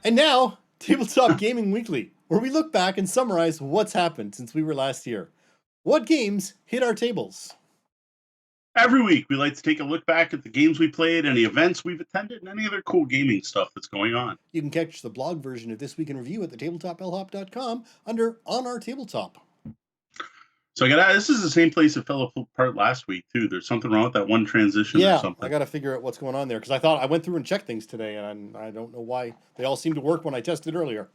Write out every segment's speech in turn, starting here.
And now, Tabletop Gaming Weekly, where we look back and summarize what's happened since we were last here. What games hit our tables? Every week, we like to take a look back at the games we played, any events we've attended, and any other cool gaming stuff that's going on. You can catch the blog version of This Week in Review at the tabletopbellhop.com under On Our Tabletop. So this is the same place that fell apart last week, too. There's something wrong with that one transition or something. I got to figure out what's going on there, because I went through and checked things today, and I don't know why. They all seem to work when I tested earlier.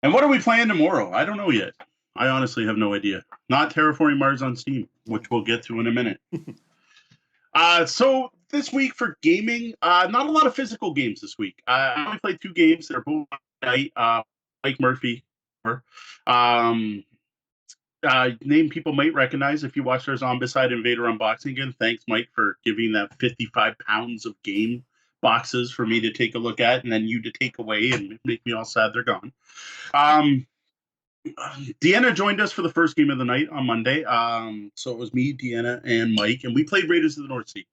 And what are we playing tomorrow? I don't know yet. I honestly have no idea. Not Terraforming Mars on Steam, which we'll get to in a minute. So this week for gaming, not a lot of physical games this week. I only played 2 games that are both night. Mike Murphy, name people might recognize if you watched our Zombicide Invader unboxing again. Thanks, Mike, for giving that 55 pounds of game boxes for me to take a look at and then you to take away and make me all sad they're gone. Deanna joined us for the first game of the night on Monday. So it was me, Deanna, and Mike, and we played Raiders of the North Sea.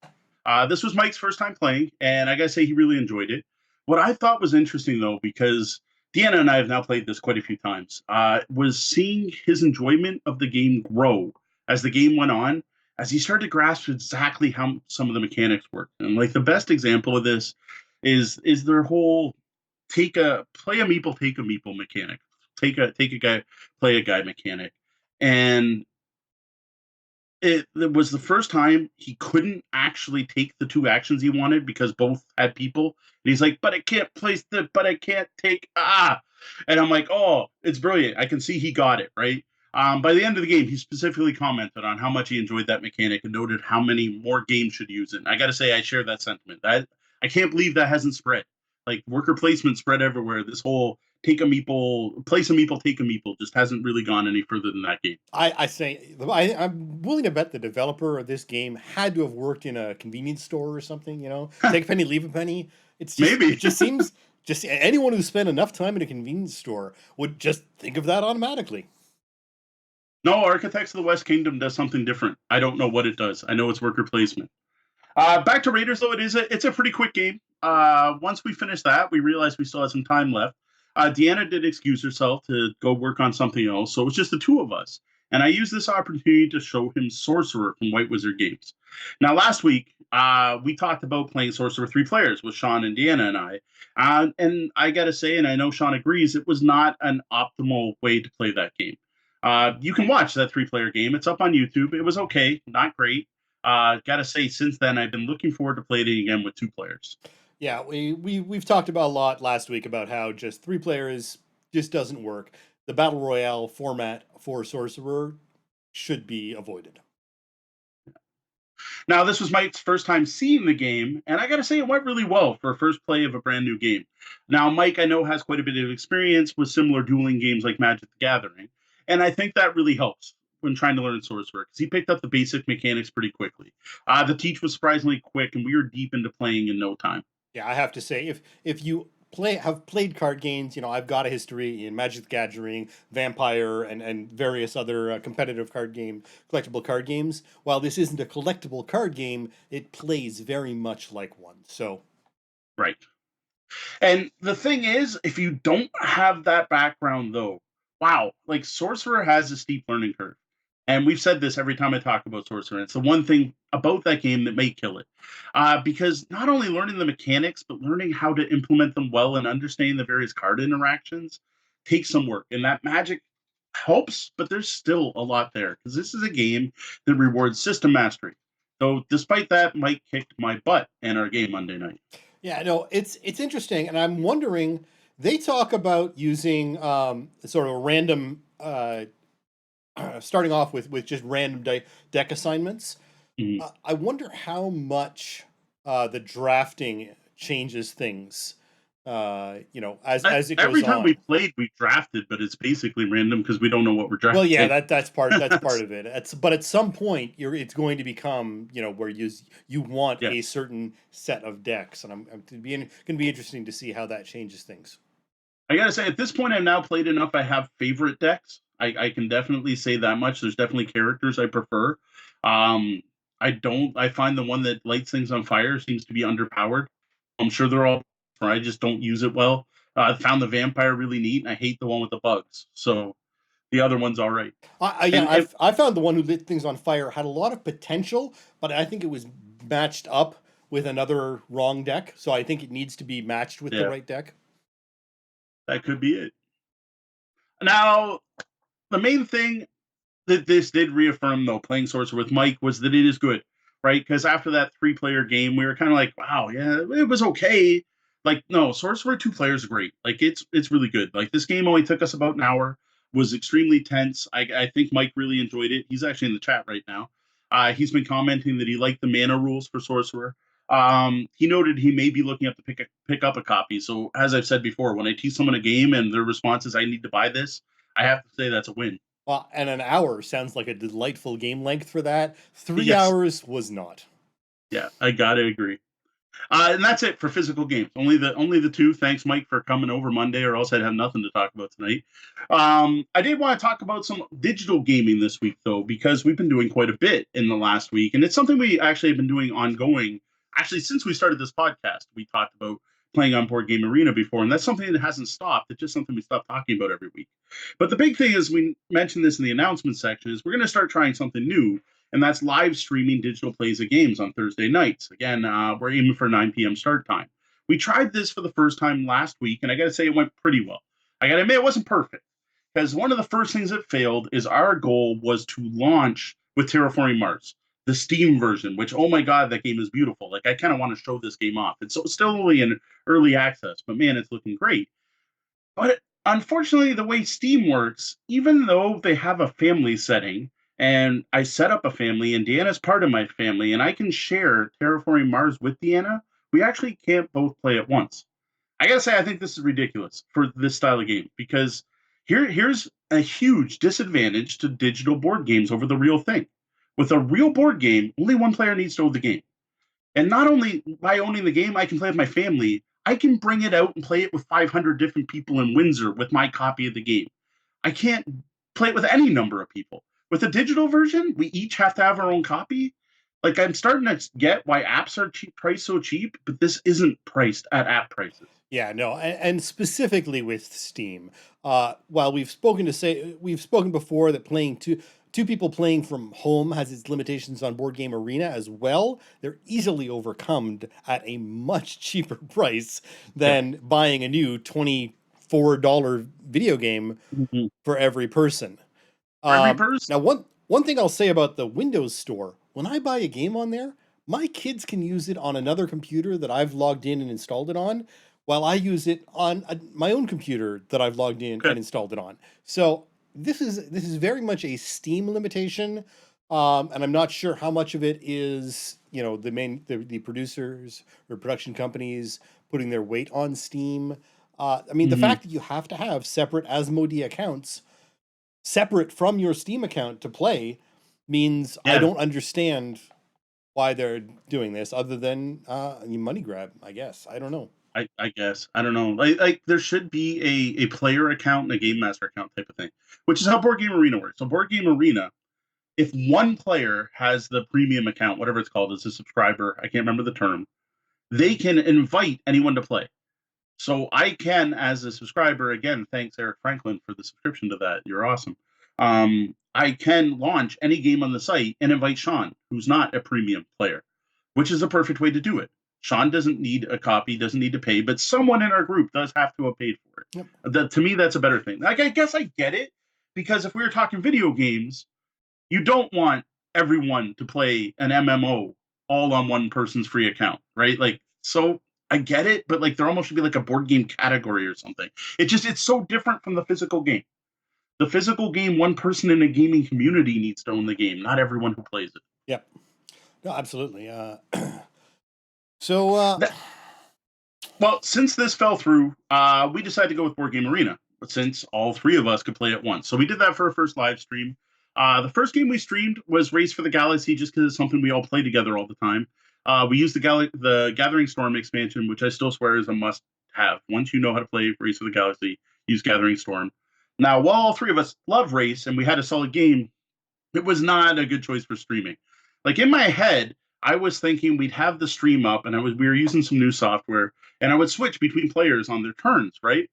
This was Mike's first time playing, and I gotta say he really enjoyed it. What I thought was interesting, though, because Deanna and I have now played this quite a few times, was seeing his enjoyment of the game grow as the game went on, as he started to grasp exactly how some of the mechanics work. And like the best example of this is their whole play a meeple, take a meeple mechanic. Take a guy, play a guy mechanic. And it was the first time he couldn't actually take the 2 actions he wanted because both had people. And he's like, but I can't take. And I'm like, oh, it's brilliant. I can see he got it, right? By the end of the game, he specifically commented on how much he enjoyed that mechanic and noted how many more games should use it. And I got to say, I share that sentiment. I can't believe that hasn't spread. Like worker placement spread everywhere. This whole take a meeple, place a meeple, take a meeple just hasn't really gone any further than that game. I'm willing to bet the developer of this game had to have worked in a convenience store or something, take a penny, leave a penny. Maybe. It just seems, just anyone who spent enough time in a convenience store would just think of that automatically. No, Architects of the West Kingdom does something different. I don't know what it does. I know it's worker placement. Back to Raiders, though, it's a pretty quick game. Once we finished that, we realized we still had some time left. Deanna did excuse herself to go work on something else, so it was just the 2 of us. And I used this opportunity to show him Sorcerer from White Wizard Games. Now, last week, we talked about playing Sorcerer 3 players with Sean and Deanna and I. And I got to say, and I know Sean agrees, it was not an optimal way to play that game. You can watch that 3-player game. It's up on YouTube. It was okay, not great. Gotta say, since then, I've been looking forward to playing it again with 2 players. Yeah, we've talked about a lot last week about how just 3 players just doesn't work. The Battle Royale format for Sorcerer should be avoided. Now, this was Mike's first time seeing the game, and I gotta say, it went really well for a first play of a brand new game. Now, Mike, I know, has quite a bit of experience with similar dueling games like Magic the Gathering, and I think that really helps when trying to learn Sorcerer, because he picked up the basic mechanics pretty quickly. The teach was surprisingly quick, and we were deep into playing in no time. Yeah, I have to say, if you have played card games, I've got a history in Magic the Gathering, Vampire, and various other competitive collectible card games. While this isn't a collectible card game, it plays very much like one. So, right. And the thing is, if you don't have that background, though, wow, like Sorcerer has a steep learning curve. And we've said this every time I talk about Sorcerer. It's the one thing about that game that may kill it. Because not only learning the mechanics, but learning how to implement them well and understanding the various card interactions takes some work. And that magic helps, but there's still a lot there. Because this is a game that rewards system mastery. So despite that, Mike kicked my butt in our game Monday night. Yeah, no, it's interesting. And I'm wondering, they talk about using sort of a random... starting off with just random deck assignments. Mm-hmm. I wonder how much the drafting changes things. As it goes on. Every time we played, we drafted, but it's basically random because we don't know what we're drafting. Well, yeah, that's part of it. But at some point, it's going to become where you want a certain set of decks, and I'm going to be interesting to see how that changes things. I gotta say, at this point, I've now played enough. I have favorite decks. I can definitely say that much. There's definitely characters I prefer. I find the one that lights things on fire seems to be underpowered. I'm sure they're all, or I just don't use it well. I found the vampire really neat, and I hate the one with the bugs. So the other one's all right. I found the one who lit things on fire had a lot of potential, but I think it was matched up with another wrong deck. So I think it needs to be matched with the Yeah, right deck. that could be it. Now, the main thing that this did reaffirm, though, playing Sorcerer with Mike, was that it is good, right? Because after that 3-player game, we were kind of like, wow, yeah, it was okay. Like, no, Sorcerer 2 players is great. Like, it's really good. Like, this game only took us about an hour, was extremely tense. I think Mike really enjoyed it. He's actually in the chat right now. He's been commenting that he liked the mana rules for Sorcerer. He noted he may be looking up to pick up a copy. So, as I've said before, when I teach someone a game and their response is, I need to buy this, I have to say that's a win. Well, and an hour sounds like a delightful game length for that. 3 Yes. hours was not. Yeah, I gotta agree. And that's it for physical games. Only the two. Thanks, Mike, for coming over Monday, or else I'd have nothing to talk about tonight. I did want to talk about some digital gaming this week, though, because we've been doing quite a bit in the last week, and it's something we actually have been doing ongoing. Actually, since we started this podcast, we talked about playing on Board Game Arena before, and that's something that hasn't stopped. It's just something we stopped talking about every week. But the big thing is, we mentioned this in the announcement section, is we're going to start trying something new, and that's live streaming digital plays of games on Thursday nights. Again, we're aiming for 9 p.m. start time. We tried this for the first time last week, and I got to say it went pretty well. I got to admit it wasn't perfect, because one of the first things that failed is our goal was to launch with Terraforming Mars, the Steam version, which, oh my God, that game is beautiful. Like, I kind of want to show this game off. It's still only in early access, but man, it's looking great. But unfortunately, the way Steam works, even though they have a family setting, and I set up a family, and Deanna's part of my family, and I can share Terraforming Mars with Deanna, we actually can't both play at once. I gotta say, I think this is ridiculous for this style of game, because here's a huge disadvantage to digital board games over the real thing. With a real board game, only one player needs to own the game. And not only by owning the game, I can play with my family. I can bring it out and play it with 500 different people in Windsor with my copy of the game. I can't play it with any number of people. With a digital version, we each have to have our own copy. Like, I'm starting to get why apps are priced so cheap, but this isn't priced at app prices. Yeah, no, and specifically with Steam. While we've spoken before that playing two people playing from home has its limitations on Board Game Arena as well, they're easily overcome at a much cheaper price than buying a new $24 video game for every person. Every person. Now, one thing I'll say about the Windows Store, when I buy a game on there, my kids can use it on another computer that I've logged in and installed it on, while I use it on my own computer that I've logged in and installed it on. So this is very much a Steam limitation, and I'm not sure how much of it is the producers or production companies putting their weight on Steam. I mean, the fact that you have to have separate Asmodee accounts separate from your Steam account to play means I don't understand why they're doing this other than money grab, I guess. I don't know. I guess. I don't know. Like there should be a player account and a game master account type of thing, which is how Board Game Arena works. So Board Game Arena, if one player has the premium account, whatever it's called, as a subscriber, I can't remember the term, they can invite anyone to play. So I can, as a subscriber, again, thanks Eric Franklin for the subscription to that. You're awesome. I can launch any game on the site and invite Sean, who's not a premium player, which is a perfect way to do it. Sean doesn't need a copy, doesn't need to pay, but someone in our group does have to have paid for it. Yep. To me, that's a better thing. Like, I guess I get it, because if we were talking video games, you don't want everyone to play an MMO all on one person's free account, right? Like, so I get it, but like there almost should be like a board game category or something. It's so different from the physical game. The physical game, one person in a gaming community needs to own the game, not everyone who plays it. Yep. No, absolutely. Well, since this fell through, we decided to go with Board Game Arena, since all three of us could play at once. So we did that for our first live stream. The first game we streamed was Race for the Galaxy, just because it's something we all play together all the time. We used the Gathering Storm expansion, which I still swear is a must-have. Once you know how to play Race for the Galaxy, use Gathering Storm. Now, while all three of us love Race and we had a solid game, it was not a good choice for streaming. Like, in my head, I was thinking we'd have the stream up, and we were using some new software, and I would switch between players on their turns, right?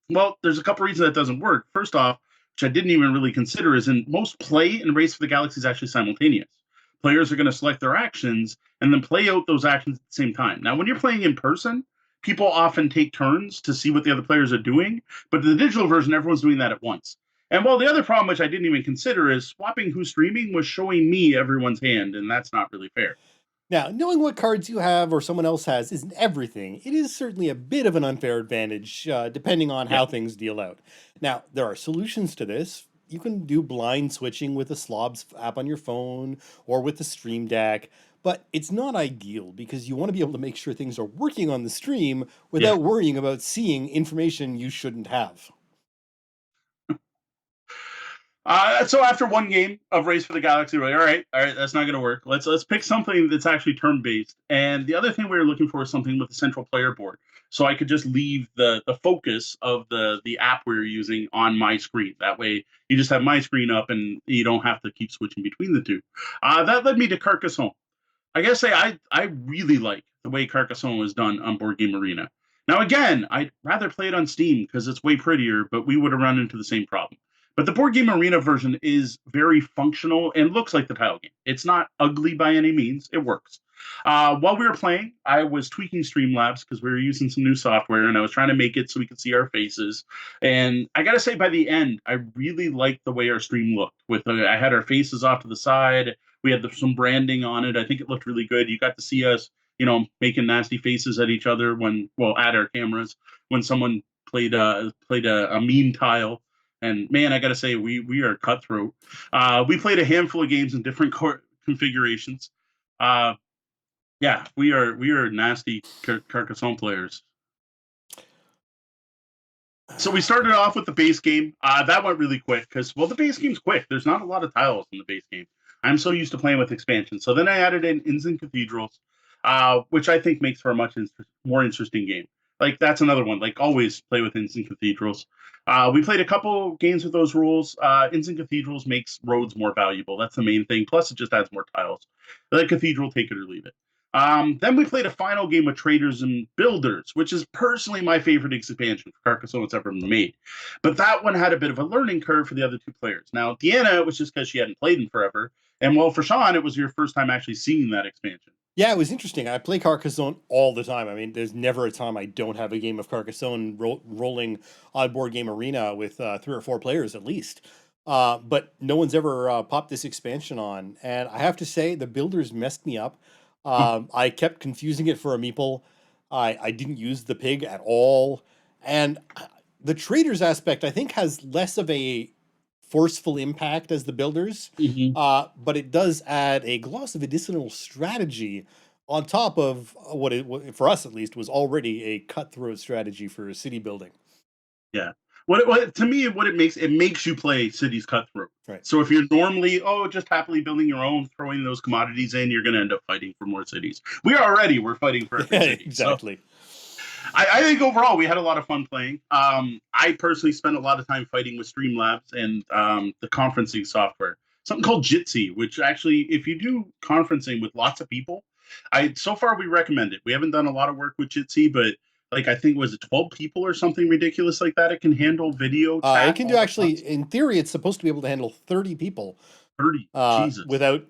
Well, there's a couple reasons that doesn't work. First off, which I didn't even really consider, is in most play in Race for the Galaxy is actually simultaneous. Players are going to select their actions and then play out those actions at the same time. Now, when you're playing in person, people often take turns to see what the other players are doing, but in the digital version, everyone's doing that at once. And well, the other problem, which I didn't even consider, is swapping who's streaming was showing me everyone's hand, and that's not really fair. Now, knowing what cards you have or someone else has isn't everything. It is certainly a bit of an unfair advantage, depending on Yeah. how things deal out. Now, there are solutions to this. You can do blind switching with the Slobs app on your phone or with the Stream Deck, but it's not ideal because you want to be able to make sure things are working on the stream Yeah. without worrying about seeing information you shouldn't have. So after one game of Race for the Galaxy, we're like, all right, that's not going to work. Let's pick something that's actually turn based. And the other thing we were looking for is something with a central player board, so I could just leave the focus of the app we were using on my screen. That way, you just have my screen up, and you don't have to keep switching between the two. That led me to Carcassonne. I gotta say, I really like the way Carcassonne was done on Board Game Arena. Now, again, I'd rather play it on Steam because it's way prettier, but we would have run into the same problem. But the Board Game Arena version is very functional and looks like the tile game. It's not ugly by any means. It works. While we were playing, I was tweaking Streamlabs because we were using some new software, and I was trying to make it so we could see our faces. And I gotta say, by the end, I really liked the way our stream looked. I had our faces off to the side. We had some branding on it. I think it looked really good. You got to see us, making nasty faces at each other at our cameras when someone played a mean tile. And man, I gotta say, we are cutthroat. We played a handful of games in different configurations. Uh, yeah, we are nasty Carcassonne players. So we started off with the base game. That went really quick because, well, the base game's quick. There's not a lot of tiles in the base game. I'm so used to playing with expansions. So then I added in Inns and Cathedrals, which I think makes for a much more interesting game. Like, that's another one. Like, always play with Inns and Cathedrals. We played a couple games with those rules. Inns and Cathedrals makes roads more valuable. That's the main thing. Plus, it just adds more tiles. The Cathedral, take it or leave it. Then we played a final game with Traders and Builders, which is personally my favorite expansion for Carcassonne that's ever been made. But that one had a bit of a learning curve for the other two players. Now, Deanna, it was just because she hadn't played in forever. And well, for Sean, it was your first time actually seeing that expansion. Yeah, it was interesting. I play Carcassonne all the time. I mean, there's never a time I don't have a game of Carcassonne rolling on Board Game Arena with 3 or 4 players at least. But no one's ever popped this expansion on. And I have to say, the builders messed me up. I kept confusing it for a meeple. I didn't use the pig at all. And the traders aspect, I think, has less of a forceful impact as the builders, Mm-hmm. but it does add a gloss of additional strategy on top of for us at least, was already a cutthroat strategy for city building. Yeah. What it makes you play Cities Cutthroat. Right. So if you're normally just happily building your own, throwing those commodities in, you're going to end up fighting for more cities. We're fighting for every city. Exactly. So I think overall we had a lot of fun playing. I personally spent a lot of time fighting with Streamlabs and the conferencing software, something called Jitsi, which actually, if you do conferencing with lots of people, so far we recommend it. We haven't done a lot of work with Jitsi, but like I think was it 12 people or something ridiculous like that. It can handle video chat. It can do actually. In theory, it's supposed to be able to handle 30 people. 30. Jesus. Without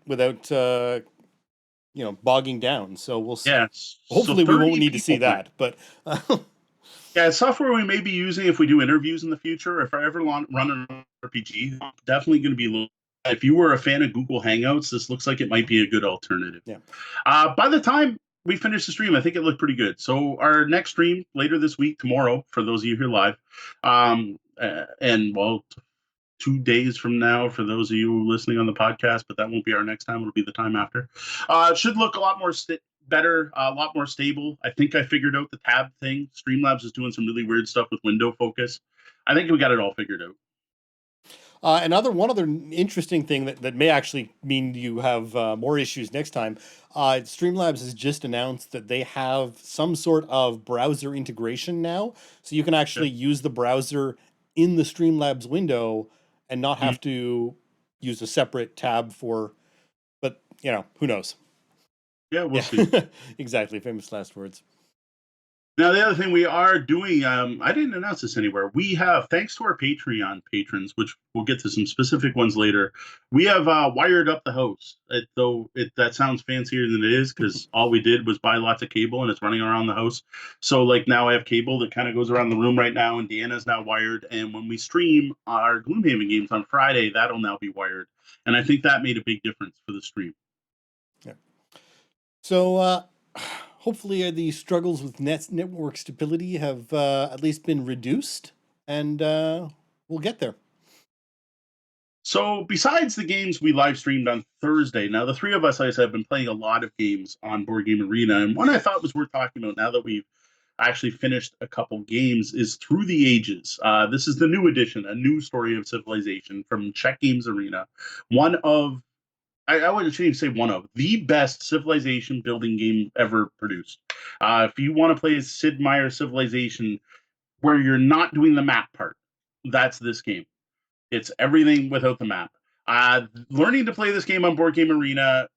bogging down. So we'll see. Yeah. Hopefully, we won't need to see that. But yeah, software we may be using if we do interviews in the future. If I ever run an RPG, definitely going to be. If you were a fan of Google Hangouts, this looks like it might be a good alternative. Yeah. By the time we finish the stream, I think it looked pretty good. So our next stream later this week, tomorrow, for those of you here live, and well, 2 days from now for those of you listening on the podcast, but that won't be our next time. It'll be the time after. It should look a lot more better, a lot more stable. I think I figured out the tab thing. Streamlabs is doing some really weird stuff with window focus. I think we got it all figured out. One other interesting thing that may actually mean you have more issues next time. Streamlabs has just announced that they have some sort of browser integration now, so you can actually use the browser in the Streamlabs window and not have to use a separate tab for. But who knows? Yeah, we'll Yeah, see. exactly. Famous last words. Now, the other thing we are doing, I didn't announce this anywhere. We have, thanks to our Patreon patrons, which we'll get to some specific ones later, we have wired up the house. Though that sounds fancier than it is, because all we did was buy lots of cable and it's running around the house. So, like, now I have cable that kind of goes around the room right now, and Deanna's now wired. And when we stream our Gloomhaven games on Friday, that'll now be wired. And I think that made a big difference for the stream. Yeah. So, hopefully, the struggles with network stability have at least been reduced, and we'll get there. So, besides the games we live streamed on Thursday, now the three of us, like I said, have been playing a lot of games on Board Game Arena, and one I thought was worth talking about now that we've actually finished a couple games is Through the Ages. This is the new edition, a new story of civilization from Czech Games Arena. One of, I wouldn't even say one of, the best civilization building game ever produced. If you want to play a Sid Meier civilization where you're not doing the map part, that's this game. It's everything without the map. Learning to play this game on Board Game Arena,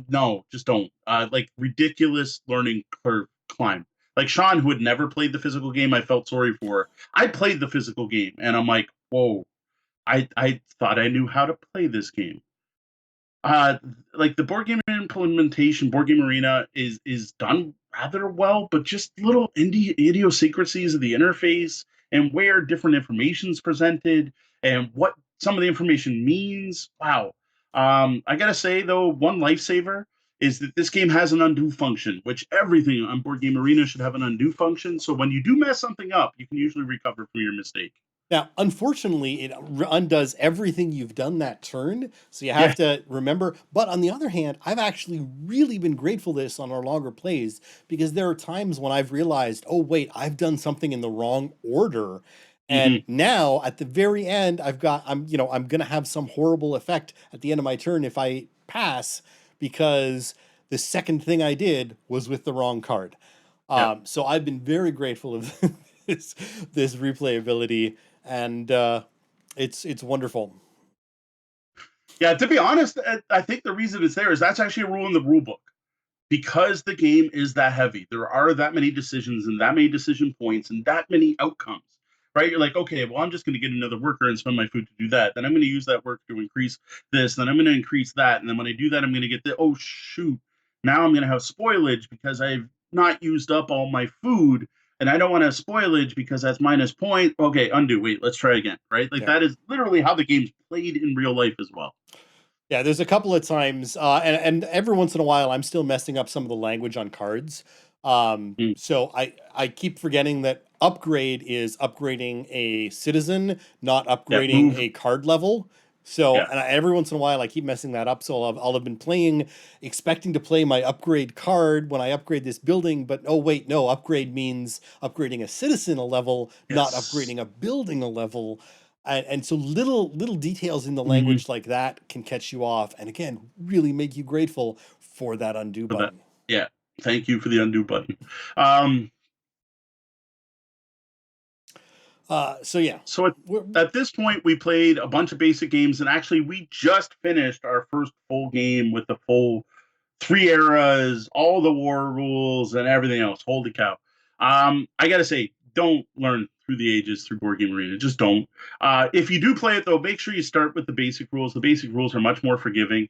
no, just don't. Like ridiculous learning curve climb. Like Sean, who had never played the physical game, I felt sorry for. I played the physical game, and I'm like, whoa, I thought I knew how to play this game. Like the board game implementation, Board Game Arena is done rather well, but just little idiosyncrasies of the interface and where different information is presented and what some of the information means. Wow. I gotta say though, one lifesaver is that this game has an undo function, which everything on Board Game Arena should have an undo function. So when you do mess something up, you can usually recover from your mistake. Now, unfortunately, it undoes everything you've done that turn, so you have to remember. But on the other hand, I've actually really been grateful to this on our longer plays, because there are times when I've realized, oh wait, I've done something in the wrong order. And now at the very end, I'm gonna have some horrible effect at the end of my turn if I pass, because the second thing I did was with the wrong card. So I've been very grateful of this replayability, and it's wonderful. Yeah, to be honest, I think the reason it's there is that's actually a rule in the rule book. Because the game is that heavy, there are that many decisions and that many decision points and that many outcomes, right? You're like, okay, well, I'm just going to get another worker and spend my food to do that. Then I'm going to use that work to increase this. Then I'm going to increase that. And then when I do that, I'm going to get the, oh, shoot, now I'm going to have spoilage because I've not used up all my food. And I don't want to have spoilage because that's minus point. Okay, undo. Wait, let's try again, right? Like that is literally how the game's played in real life as well. Yeah, there's a couple of times, and every once in a while, I'm still messing up some of the language on cards. So I keep forgetting that upgrade is upgrading a citizen, not upgrading a card level. So and every once in a while, I keep messing that up. So I'll have been playing, expecting to play my upgrade card when I upgrade this building, but oh wait, no, upgrade means upgrading a citizen a level, not upgrading a building a level. And so little details in the language like that can catch you off, and again, really make you grateful for that undo button. Yeah, thank you for the undo button. So yeah. So at this point, we played a bunch of basic games, and actually, we just finished our first full game with the full 3 eras, all the war rules, and everything else. Holy cow! I gotta say, don't learn Through the Ages through Board Game Arena. Just don't. If you do play it, though, make sure you start with the basic rules. The basic rules are much more forgiving.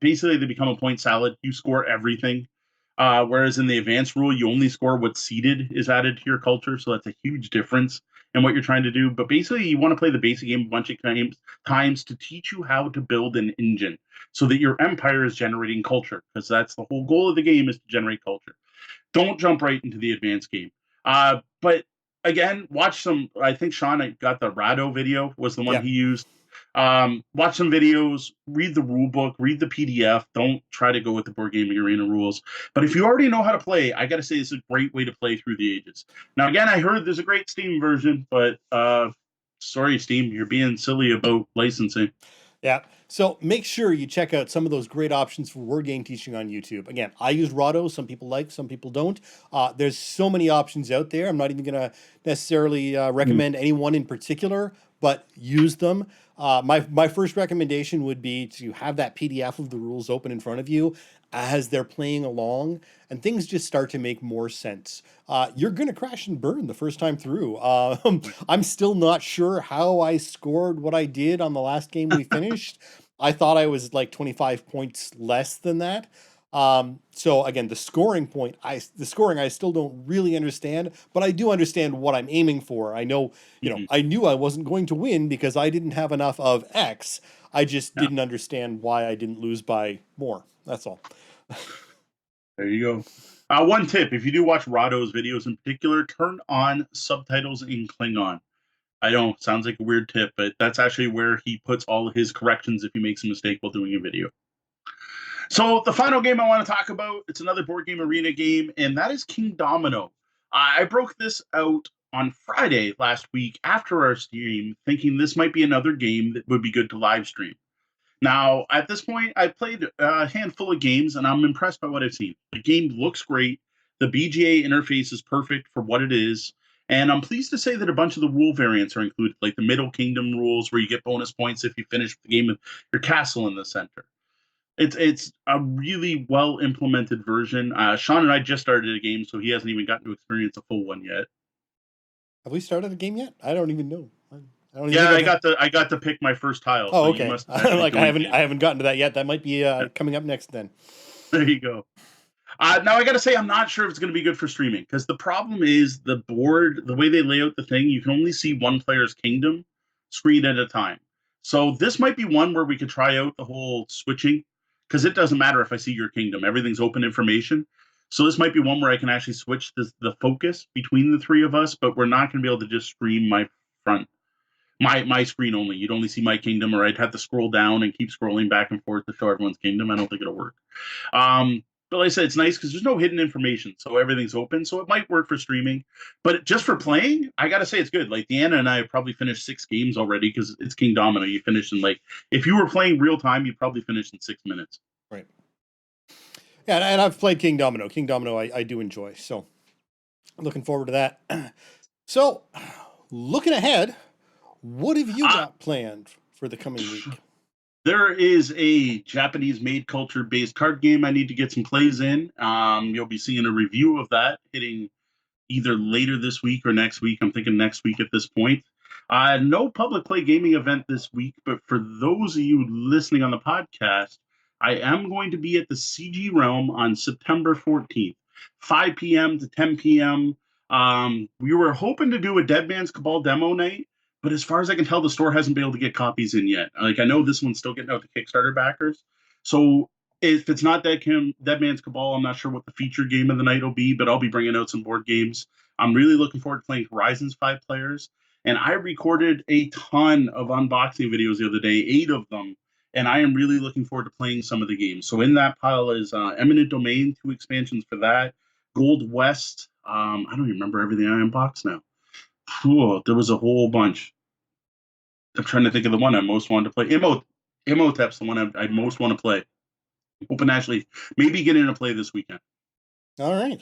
Basically, they become a point salad. You score everything. Whereas in the advanced rule, you only score what's seeded is added to your culture. So that's a huge difference in what you're trying to do. But basically, you want to play the basic game a bunch of times to teach you how to build an engine so that your empire is generating culture, because that's the whole goal of the game, is to generate culture. Don't jump right into the advanced game. But again, watch some. I think Sean got the Rado video was the one he used. Watch some videos, read the rule book, read the PDF. Don't try to go with the Board Gaming Arena rules. But if you already know how to play, I got to say this is a great way to play Through the Ages. Now, again, I heard there's a great Steam version, but sorry, Steam, you're being silly about licensing. Yeah. So make sure you check out some of those great options for word game teaching on YouTube. Again, I use Rado. Some people like, some people don't. There's so many options out there. I'm not even going to necessarily recommend any one in particular, but use them. My first recommendation would be to have that PDF of the rules open in front of you as they're playing along, and things just start to make more sense. You're going to crash and burn the first time through. I'm still not sure how I scored what I did on the last game we finished. I thought I was like 25 points less than that. So again, the scoring I still don't really understand, but I do understand what I'm aiming for. I know, Mhm. I knew I wasn't going to win because I didn't have enough of X. I just Yeah, didn't understand why I didn't lose by more. That's all. there you go. One tip: if you do watch Rado's videos in particular, turn on subtitles in Klingon. I know, sounds like a weird tip, but that's actually where he puts all of his corrections if he makes a mistake while doing a video. So the final game I want to talk about, it's another board game arena game, and that is King Domino. I broke this out on Friday last week after our stream, thinking this might be another game that would be good to live stream. Now, at this point, I've played a handful of games, and I'm impressed by what I've seen. The game looks great. The BGA interface is perfect for what it is. And I'm pleased to say that a bunch of the rule variants are included, like the Middle Kingdom rules, where you get bonus points if you finish the game with your castle in the center. It's a really well implemented version. Sean and I just started a game, so he hasn't even gotten to experience a full one yet. Have we started the game yet? I don't even know. I don't even Yeah, think I've. I got to pick my first tile, so Oh, you okay. must have actually Like I joined haven't me. I haven't gotten to that yet. That might be Yeah, coming up next then. there you go. Now I got to say, I'm not sure if it's going to be good for streaming because the problem is the board, the way they lay out the thing, you can only see one player's kingdom screen at a time. So this might be one where we could try out the whole switching because it doesn't matter if I see your kingdom, everything's open information. So this might be one where I can actually switch the focus between the three of us, but we're not going to be able to just stream my front, my screen only. You'd only see my kingdom, or I'd have to scroll down and keep scrolling back and forth to show everyone's kingdom. I don't think it'll work. But like I said, it's nice because there's no hidden information, so everything's open. So it might work for streaming, but just for playing, I gotta say it's good. Like Deanna and I have probably finished 6 games already because it's King Domino. You finish in like if you were playing real time, you probably finished in 6 minutes. Right. Yeah, and I've played King Domino. King Domino I do enjoy. So looking forward to that. So looking ahead, what have you Uh, got planned for the coming week? there is a Japanese made culture based card game I need to get some plays in. You'll be seeing a review of that hitting either later this week or next week. I'm thinking next week at this point. No public play gaming event this week, but for those of you listening on the podcast, I am going to be at the CG Realm on September 14th, 5 p.m. to 10 p.m. We were hoping to do a Dead Man's Cabal demo night, but as far as I can tell, the store hasn't been able to get copies in yet. Like I know this one's still getting out to Kickstarter backers, so if it's not Dead Man's Cabal, I'm not sure what the feature game of the night will be, but I'll be bringing out some board games. I'm really looking forward to playing Horizons 5 players. And I recorded a ton of unboxing videos the other day, 8 of them. And I am really looking forward to playing some of the games. So in that pile is Eminent Domain, 2 expansions for that. Gold West. I don't even remember everything I unboxed now. There was a whole bunch. I'm trying to think of the one I most wanted to play. Imhotep's the one I most want to play. Hoping actually maybe get in a play this weekend. All right.